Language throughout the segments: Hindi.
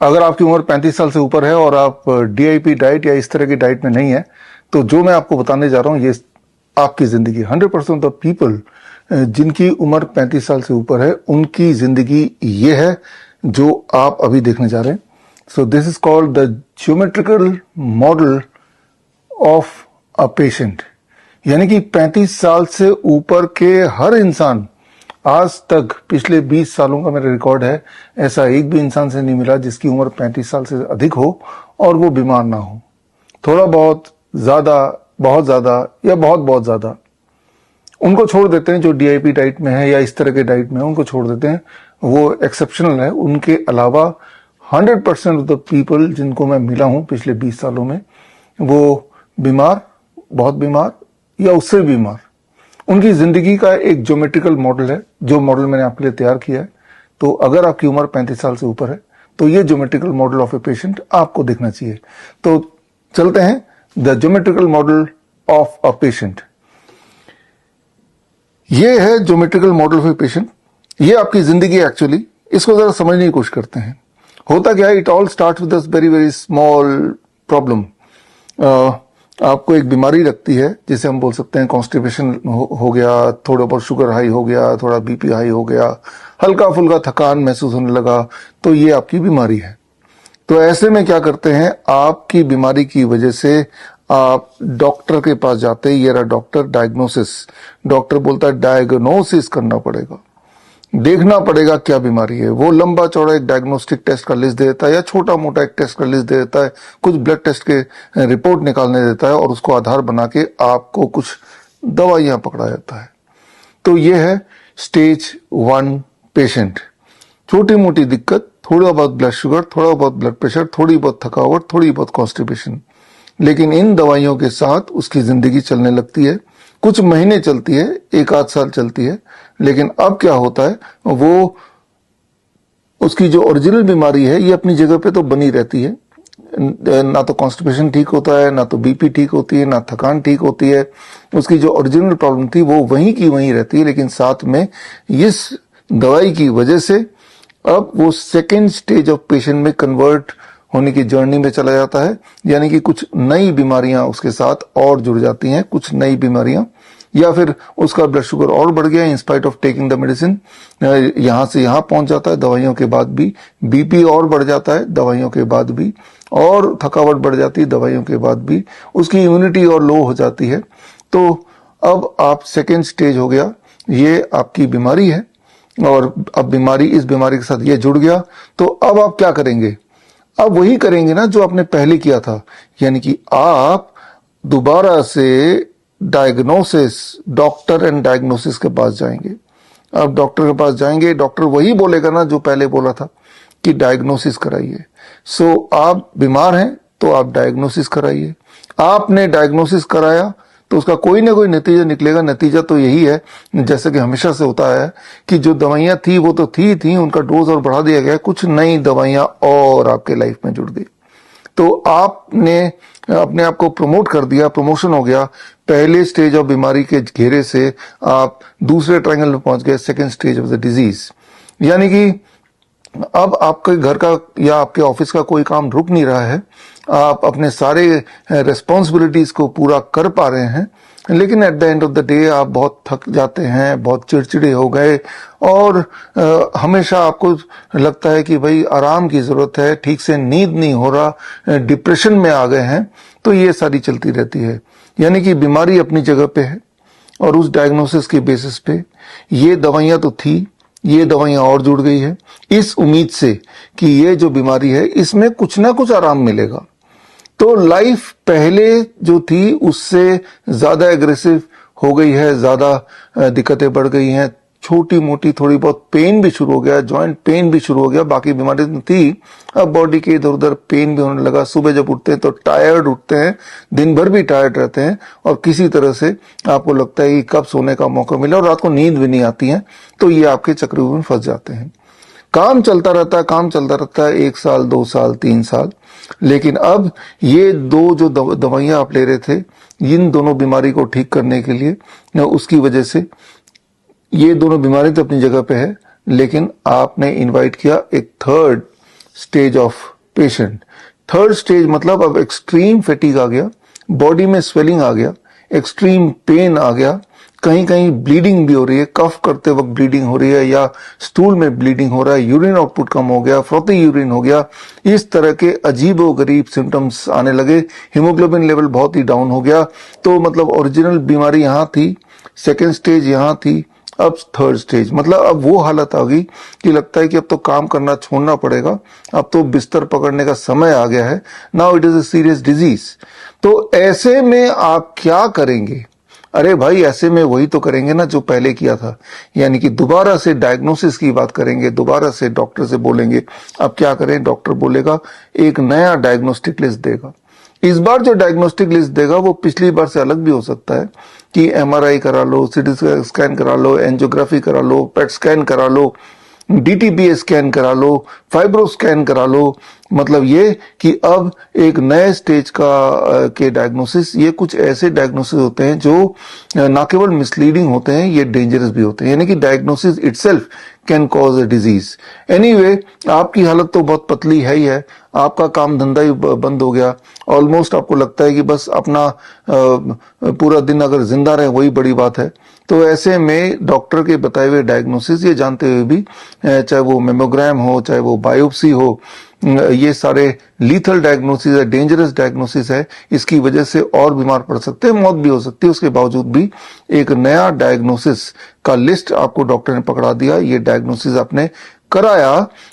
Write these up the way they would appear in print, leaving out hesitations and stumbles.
अगर आपकी उम्र 35 साल से ऊपर है और आप डीआईपी डाइट या इस तरह की डाइट में नहीं है, तो जो मैं आपको बताने जा रहा हूं ये आपकी जिंदगी 100% ऑफ पीपल जिनकी उम्र 35 साल से ऊपर है उनकी जिंदगी ये है जो आप अभी देखने जा रहे हैं। So this is called the geometrical model of a patient. यानी कि 35 साल से ऊपर के हर इंसान, आज तक पिछले 20 सालों का मेरा रिकॉर्ड है, ऐसा एक भी इंसान से नहीं मिला जिसकी उम्र 35 साल से अधिक हो और वो बीमार ना हो। थोड़ा बहुत, ज्यादा, बहुत ज्यादा या बहुत बहुत ज्यादा, उनको छोड़ देते हैं जो डीआईपी डाइट में है या इस तरह के डाइट में है, उनको छोड़ देते हैं, वो एक्सेप्शनल है। उनके अलावा 100% ऑफ द पीपल जिनको मैं मिला हूं पिछले 20 सालों में, वो बीमार, बहुत बीमार या उससे बीमार। उनकी जिंदगी का एक ज्योमेट्रिकल मॉडल है, जो मॉडल मैंने आपके लिए तैयार किया है। तो अगर आपकी उम्र 35 साल से ऊपर है तो ये geometrical model of a patient आपको देखना चाहिए। तो चलते हैं, the geometrical model of a patient. ये है geometrical model of a patient. ये आपकी जिंदगी एक्चुअली, इसको जरा समझने की कोशिश करते हैं। होता क्या है, it all start with very very small problem. आपको एक बीमारी लगती है जिसे हम बोल सकते हैं कॉन्स्टिपेशन हो गया, थोड़ा बहुत शुगर हाई हो गया, थोड़ा बीपी हाई हो गया, हल्का फुल्का थकान महसूस होने लगा, तो ये आपकी बीमारी है। तो ऐसे में क्या करते हैं, आपकी बीमारी की वजह से आप डॉक्टर के पास जाते हैं। ये रहा डॉक्टर, डायग्नोसिस। डॉक्टर बोलता है डायग्नोसिस करना पड़ेगा, देखना पड़ेगा क्या बीमारी है। वो लंबा चौड़ा एक डायग्नोस्टिक टेस्ट का लिस्ट दे देता है या छोटा मोटा एक टेस्ट का लिस्ट दे देता है, कुछ ब्लड टेस्ट के रिपोर्ट निकालने देता है और उसको आधार बना के आपको कुछ दवाइयां पकड़ा जाता है। तो ये है स्टेज 1 पेशेंट। छोटी मोटी दिक्कत, थोड़ा बहुत ब्लड शुगर, थोड़ा बहुत ब्लड प्रेशर, थोड़ी बहुत थकावट, थोड़ी बहुत कॉन्स्टिपेशन, लेकिन इन दवाइयों के साथ उसकी जिंदगी चलने लगती है। कुछ महीने चलती है, 1 आध साल चलती है, लेकिन अब क्या होता है, वो उसकी जो ओरिजिनल बीमारी है ये अपनी जगह पे तो बनी रहती है। ना तो कॉन्स्टिपेशन ठीक होता है, ना तो बीपी ठीक होती है, ना थकान ठीक होती है। उसकी जो ओरिजिनल प्रॉब्लम थी वो वहीं की वहीं रहती है, लेकिन साथ में इस दवाई की वजह से अब वो सेकेंड स्टेज ऑफ पेशेंट में कन्वर्ट होने की जर्नी में चला जाता है। यानी कि कुछ नई बीमारियां उसके साथ और जुड़ जाती हैं, कुछ नई बीमारियां, या फिर उसका ब्लड शुगर और बढ़ गया in spite of taking the medicine, यहां से यहां पहुंच जाता है दवाइयों के बाद भी। बीपी और बढ़ जाता है दवाइयों के बाद भी, और थकावट बढ़ जाती है दवाइयों के बाद भी, उसकी इम्यूनिटी और लो हो जाती है। तो अब आप सेकेंड स्टेज हो गया, ये आपकी बीमारी है और अब बीमारी, इस बीमारी के साथ ये जुड़ गया। तो अब आप क्या करेंगे, अब वही करेंगे ना जो आपने पहले किया था। यानी कि आप दोबारा से डायग्नोसिस, डॉक्टर एंड डायग्नोसिस के पास जाएंगे। अब डॉक्टर के पास जाएंगे, डॉक्टर वही बोलेगा ना जो पहले बोला था कि डायग्नोसिस कराइए। सो आप बीमार हैं तो आप डायग्नोसिस कराइए। आपने डायग्नोसिस कराया तो उसका कोई ना कोई नतीजा निकलेगा। नतीजा तो यही है, जैसे कि हमेशा से होता है, कि जो दवाइयां थी वो तो थी, उनका डोज और बढ़ा दिया गया, कुछ नई दवाइयां और आपके लाइफ में जुड़ गई। तो आपने अपने आप को प्रमोट कर दिया, प्रमोशन हो गया। पहले स्टेज ऑफ बीमारी के घेरे से आप दूसरे ट्रायंगल में पहुंच गए, second stage of the disease. यानी कि अब आपके घर का या आपके ऑफिस का कोई काम रुक नहीं रहा है, आप अपने सारे रेस्पॉन्सिबिलिटीज को पूरा कर पा रहे हैं, लेकिन at the end of the day आप बहुत थक जाते हैं, बहुत चिड़चिड़े हो गए, और हमेशा आपको लगता है कि भाई आराम की जरूरत है, ठीक से नींद नहीं हो रहा, डिप्रेशन में आ गए हैं। तो ये सारी चलती रहती है। यानी कि बीमारी अपनी जगह पे है और उस डायग्नोसिस के बेसिस पे ये दवाइयां तो थी, ये दवाइयां और जुड़ गई है, इस उम्मीद से कि ये जो बीमारी है इसमें कुछ ना कुछ आराम मिलेगा। तो लाइफ पहले जो थी उससे ज्यादा एग्रेसिव हो गई है, ज्यादा दिक्कतें बढ़ गई हैं, छोटी मोटी थोड़ी बहुत पेन भी शुरू हो गया, जॉइंट पेन भी शुरू हो गया। बाकी बीमारी तो थी, अब बॉडी के इधर उधर पेन भी होने लगा। सुबह जब उठते हैं तो टायर्ड उठते हैं, दिन भर भी टायर्ड रहते हैं, और किसी तरह से आपको लगता है कि कब सोने का मौका मिले, और रात को नींद भी नहीं आती है। तो ये आपके चक्रव्यूह में फंस जाते हैं। काम चलता रहता है, काम चलता रहता है, 1 साल, 2 साल, 3 साल, लेकिन अब ये दो जो दवाइयां आप ले रहे थे, इन दोनों बीमारी को ठीक करने के लिए, उसकी वजह से ये दोनों बीमारी तो अपनी जगह पे है, लेकिन आपने इनवाइट किया एक third stage of patient. Third stage मतलब अब एक्सट्रीम फैटिग आ गया, बॉडी में स्वेलिंग आ गया, एक्सट्रीम पेन आ गया, कहीं कहीं ब्लीडिंग भी हो रही है, कफ करते वक्त ब्लीडिंग हो रही है या स्टूल में ब्लीडिंग हो रहा है, यूरिन आउटपुट कम हो गया, फ्रॉथी यूरिन हो गया, इस तरह के अजीबोगरीब सिम्टम्स आने लगे, हीमोग्लोबिन लेवल बहुत ही डाउन हो गया। तो मतलब ओरिजिनल बीमारी यहां थी, सेकेंड स्टेज यहां थी, अब थर्ड स्टेज मतलब अब वो हालत आ गई कि लगता है कि अब तो काम करना छोड़ना पड़ेगा, अब तो बिस्तर पकड़ने का समय आ गया है। Now it is a serious disease. तो ऐसे में आप क्या करेंगे? अरे भाई, ऐसे में वही तो करेंगे ना जो पहले किया था, यानी कि दोबारा से डायग्नोसिस की बात करेंगे, दोबारा से डॉक्टर से बोलेंगे। अब क्या करें? डॉक्टर बोलेगा, एक नया डायग्नोस्टिक लिस्ट देगा। इस बार जो डायग्नोस्टिक लिस्ट देगा वो पिछली बार से अलग भी हो सकता है कि एमआरआई करा लो, सीटी स्कैन करा लो, एंजियोग्राफी करा लो, पेट स्कैन करा लो, डीटीपीए स्कैन करा लो, फाइब्रो स्कैन करा लो। मतलब ये कि अब एक नए स्टेज के डायग्नोसिस, ये कुछ ऐसे डायग्नोसिस होते हैं जो ना केवल मिसलीडिंग होते हैं, ये डेंजरस भी होते हैं, यानी कि diagnosis itself can cause a disease. Anyway, आपकी हालत तो बहुत पतली है ही है, आपका काम धंधा ही बंद हो गया, ऑलमोस्ट आपको लगता है कि बस अपना पूरा दिन अगर जिंदा रहे वही बड़ी बात है। तो ऐसे में डॉक्टर के बताए हुए डायग्नोसिस ये जानते हुए भी, चाहे वो मेमोग्राम हो, चाहे वो बायोप्सी हो, ये सारे लीथल डायग्नोसिस है, डेंजरस डायग्नोसिस है, इसकी वजह से और बीमार पड़ सकते हैं, मौत भी हो सकती है। उसके बावजूद भी एक नया डायग्नोसिस का लिस्ट आपको डॉक्टर ने पकड़ा दिया, ये डायग्नोसिस आपने कराया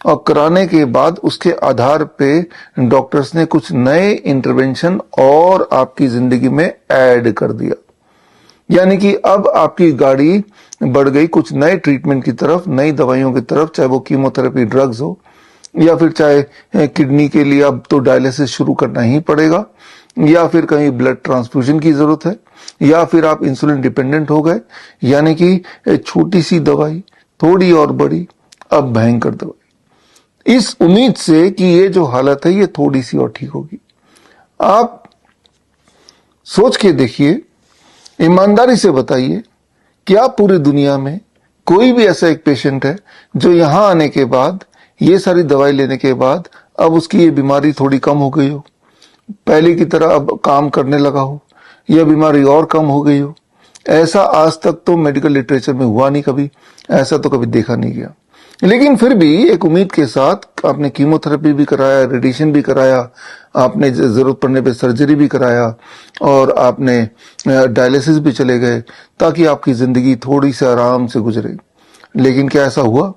और कराने के बाद उसके आधार पे डॉक्टर्स ने कुछ नए इंटरवेंशन और आपकी जिंदगी में ऐड कर दिया। यानी कि अब आपकी गाड़ी बढ़ गई कुछ नए ट्रीटमेंट की तरफ, नई दवाइयों की तरफ, चाहे वो कीमोथेरेपी ड्रग्स हो या फिर चाहे किडनी के लिए अब तो डायलिसिस शुरू करना ही पड़ेगा, या फिर कहीं ब्लड ट्रांसफ्यूजन की जरूरत है, या फिर आप इंसुलिन डिपेंडेंट हो गए। यानी कि छोटी सी दवाई, थोड़ी और बड़ी, अब भयंकर दवाई, इस उम्मीद से कि ये जो हालत है ये थोड़ी सी और ठीक होगी। आप सोच के देखिए, ईमानदारी से बताइए, क्या पूरी दुनिया में कोई भी ऐसा एक पेशेंट है जो यहां आने के बाद, ये सारी दवाई लेने के बाद, अब उसकी ये बीमारी थोड़ी कम हो गई हो, पहले की तरह अब काम करने लगा हो, यह बीमारी और कम हो गई हो? ऐसा आज तक तो मेडिकल लिटरेचर में हुआ नहीं, कभी ऐसा तो कभी देखा नहीं गया। लेकिन फिर भी एक उम्मीद के साथ आपने कीमोथेरेपी भी कराया, रेडिएशन भी कराया, आपने जरूरत पड़ने पे सर्जरी भी कराया और आपने डायलिसिस भी चले गए ताकि आपकी जिंदगी थोड़ी सी आराम से गुजरे। लेकिन क्या ऐसा हुआ?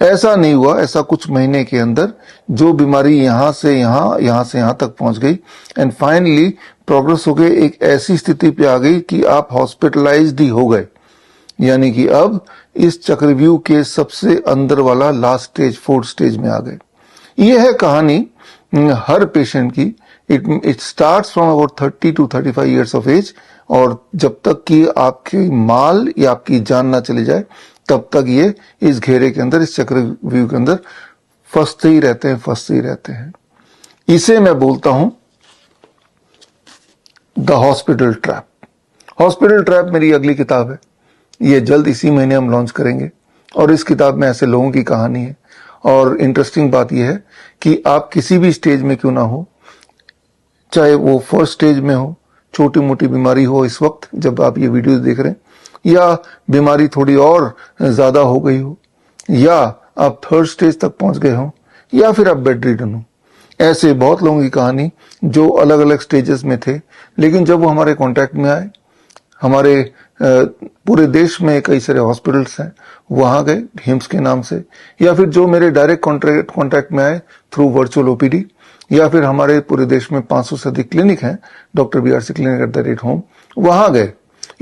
ऐसा नहीं हुआ। ऐसा कुछ महीने के अंदर जो बीमारी यहां से यहां तक पहुंच गई एंड फाइनली प्रोग्रेस हो गई, एक ऐसी स्थिति पे आ गई कि आप हॉस्पिटलाइज्ड ही हो गए। यानी कि अब इस चक्रव्यूह के सबसे अंदर वाला लास्ट स्टेज, फोर्थ स्टेज में आ गए। यह है कहानी हर पेशेंट की। It starts from about 30 to 35 years of age, और जब तक कि आपकी माल या आपकी जान ना चली जाए तब तक ये इस घेरे के अंदर, इस चक्रव्यूह के अंदर फंसते ही रहते हैं। इसे मैं बोलता हूं the hospital trap. Hospital trap मेरी अगली किताब है, ये जल्द इसी महीने हम लॉन्च करेंगे, और इस किताब में ऐसे लोगों की कहानी है। और इंटरेस्टिंग बात यह है कि आप किसी भी स्टेज में क्यों ना हो, चाहे वो फर्स्ट स्टेज में हो, छोटी मोटी बीमारी हो इस वक्त जब आप ये वीडियोस देख रहे हैं, या बीमारी थोड़ी और ज्यादा हो गई हो, या आप थर्ड स्टेज तक पहुंच गए हो, या फिर आप बेड रिडन हो, ऐसे बहुत लोगों की कहानी जो अलग अलग स्टेजेस में थे, लेकिन जब वो हमारे कांटेक्ट में आए, हमारे पूरे देश में कई सारे हॉस्पिटल्स हैं, वहां गए हिम्स के नाम से, या फिर जो मेरे डायरेक्ट कॉन्टैक्ट में आए थ्रू वर्चुअल ओपीडी, या फिर हमारे पूरे देश में 500 से अधिक क्लिनिक हैं, डॉक्टर BRC क्लिनिक @होम, वहां गए,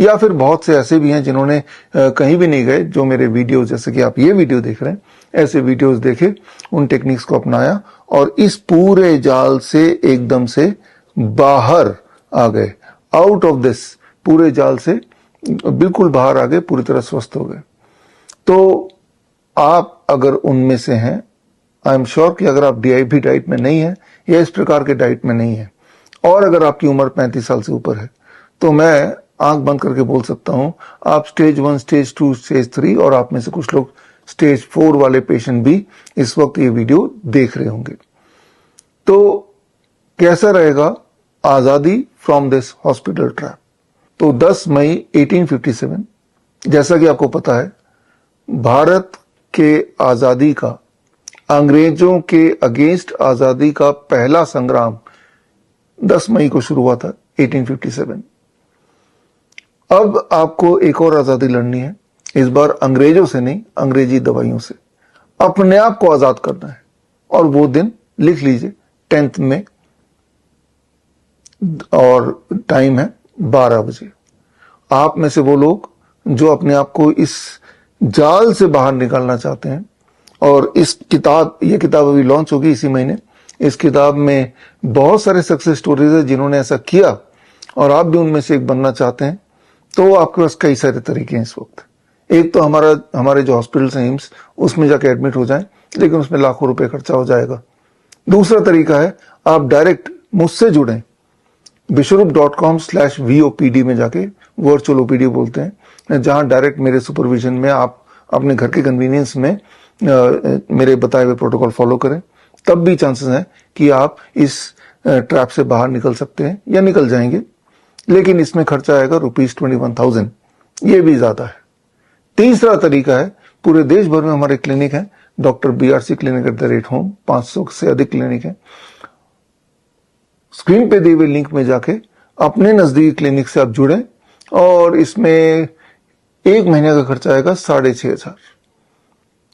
या फिर बहुत से ऐसे भी हैं जिन्होंने कहीं भी नहीं गए, जो मेरे वीडियोस, जैसे कि आप ये वीडियो देख रहे हैं, ऐसे वीडियोस देखे, उन टेक्निक्स को अपनाया और इस पूरे जाल से एकदम से बाहर आ गए, आउट ऑफ दिस, पूरे जाल से बिल्कुल बाहर आ गए, पूरी तरह स्वस्थ हो गए। तो आप अगर उनमें से हैं, आई एम श्योर कि अगर आप DIP डाइट में नहीं है या इस प्रकार के डाइट में नहीं है, और अगर आपकी उम्र 35 साल से ऊपर है, तो मैं आंख बंद करके बोल सकता हूं आप स्टेज 1, स्टेज 2, स्टेज 3 और आप में से कुछ लोग स्टेज 4 वाले पेशेंट भी इस वक्त ये वीडियो देख रहे होंगे। तो कैसा रहेगा आजादी फ्रॉम दिस हॉस्पिटल ट्रैप? तो 10 मई 1857, जैसा कि आपको पता है, भारत के आजादी का, अंग्रेजों के अगेंस्ट आजादी का पहला संग्राम 10 मई को शुरू हुआ था 1857। अब आपको एक और आजादी लड़नी है, इस बार अंग्रेजों से नहीं, अंग्रेजी दवाइयों से अपने आप को आजाद करना है। और वो दिन लिख लीजिए 10 में, और टाइम है 12 बजे। आप में से वो लोग जो अपने आप को इस जाल से बाहर निकालना चाहते हैं, और इस किताब, ये किताब अभी लॉन्च होगी इसी महीने, इस किताब में बहुत सारे सक्सेस स्टोरीज है जिन्होंने ऐसा किया, और आप भी उनमें से एक बनना चाहते हैं, तो आपके पास कई सारे तरीके हैं इस वक्त। एक तो हमारे जो हॉस्पिटल्स हैं, एम्स, उसमें जाके एडमिट हो जाएं, लेकिन उसमें लाखों रुपए खर्चा हो जाएगा। दूसरा तरीका है आप डायरेक्ट मुझसे जुड़ें, bishrup.com/VOPD में जाके, वर्चुअल ओपीडी बोलते हैं, जहां डायरेक्ट मेरे सुपरविजन में आप अपने घर के कन्वीनियंस में मेरे बताए हुए प्रोटोकॉल फॉलो करें। तब भी चांसेस हैं कि आप इस ट्रैप से बाहर निकल सकते हैं या निकल जाएंगे, लेकिन इसमें खर्चा आएगा ₹21,000, ये भी ज्यादा है। तीसरा तरीका है, पूरे देश भर में हमारे क्लिनिक हैं, डॉक्टर BRC क्लिनिक @home, 500 से अधिक क्लिनिक हैं। स्क्रीन पे दिए हुए लिंक में जाके अपने नजदीकी क्लिनिक से आप जुड़ें, और इसमें 1 महीने का खर्चा आएगा 6,500।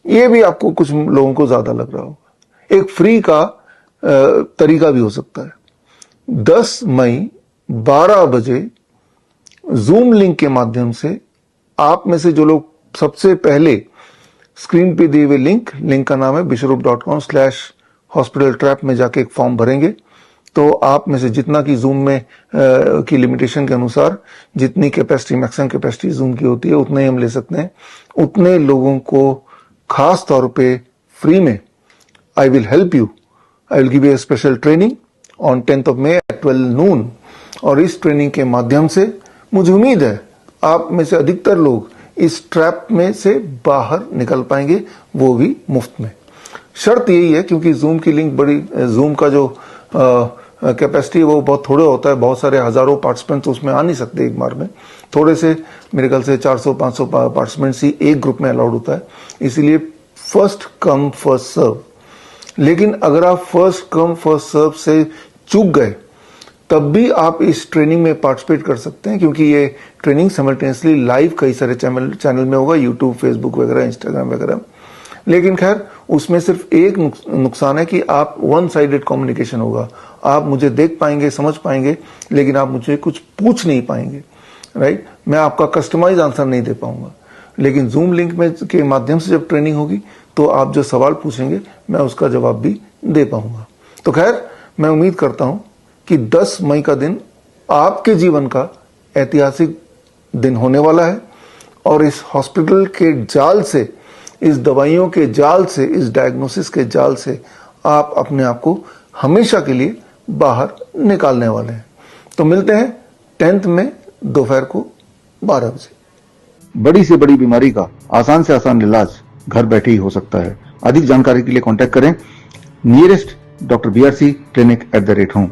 ये भी आपको कुछ लोगों को ज्यादा लग रहा होगा। एक फ्री का तरीका भी हो सकता है। 10 मई 12 बजे जूम लिंक के माध्यम से आप में से जो लोग सबसे पहले स्क्रीन पे दिए हुए लिंक का नाम है bishrup.com/hospital trap में जाके एक फॉर्म भरेंगे, तो आप में से जितना की जूम में की लिमिटेशन के अनुसार जितनी कैपेसिटी, मैक्सिमम कैपेसिटी जूम की होती है, उतने ही हम ले सकते हैं। उतने लोगों को खास तौर पे फ्री में I will help you, I will give U A special training on 10th of May at 12 noon। और इस ट्रेनिंग के माध्यम से मुझे उम्मीद है आप में से अधिकतर लोग इस ट्रैप में से बाहर निकल पाएंगे, वो भी मुफ्त में। शर्त यही है, क्योंकि जूम की लिंक बड़ी, जूम का जो कैपेसिटी है वो बहुत थोड़ा होता है, बहुत सारे हजारों पार्टिसिपेंट तो उसमें आ नहीं सकते एक बार में। थोड़े से, मेरे ख्याल से 400-500 पार्टिसिपेंट्स ही एक ग्रुप में अलाउड होता है, इसीलिए फर्स्ट कम फर्स्ट सर्व। लेकिन अगर आप फर्स्ट कम फर्स्ट सर्व से चूक गए, तब भी आप इस ट्रेनिंग में पार्टिसिपेट कर सकते हैं, क्योंकि ये ट्रेनिंग साइमल्टेनियसली लाइव कई सारे चैनल में होगा, यूट्यूब, फेसबुक वगैरह, इंस्टाग्राम वगैरह। लेकिन खैर, उसमें सिर्फ एक नुकसान है कि आप वन साइडेड कम्युनिकेशन होगा। आप मुझे देख पाएंगे, समझ पाएंगे, लेकिन आप मुझे कुछ पूछ नहीं पाएंगे, राइट? मैं आपका कस्टमाइज आंसर नहीं दे पाऊंगा। लेकिन जूम लिंक में के माध्यम से जब ट्रेनिंग होगी, तो आप जो सवाल पूछेंगे मैं उसका जवाब भी दे पाऊंगा। तो खैर, मैं उम्मीद करता हूं कि 10 मई का दिन आपके जीवन का ऐतिहासिक दिन होने वाला है, और इस हॉस्पिटल के जाल से, इस दवाइयों के जाल से, इस डायग्नोसिस के जाल से आप अपने आप को हमेशा के लिए बाहर निकालने वाले हैं। तो मिलते हैं 10th में दोपहर को 12 बजे। बड़ी से बड़ी बीमारी का आसान से आसान इलाज घर बैठे ही हो सकता है। अधिक जानकारी के लिए कांटेक्ट करें nearest doctor BRC clinic @home।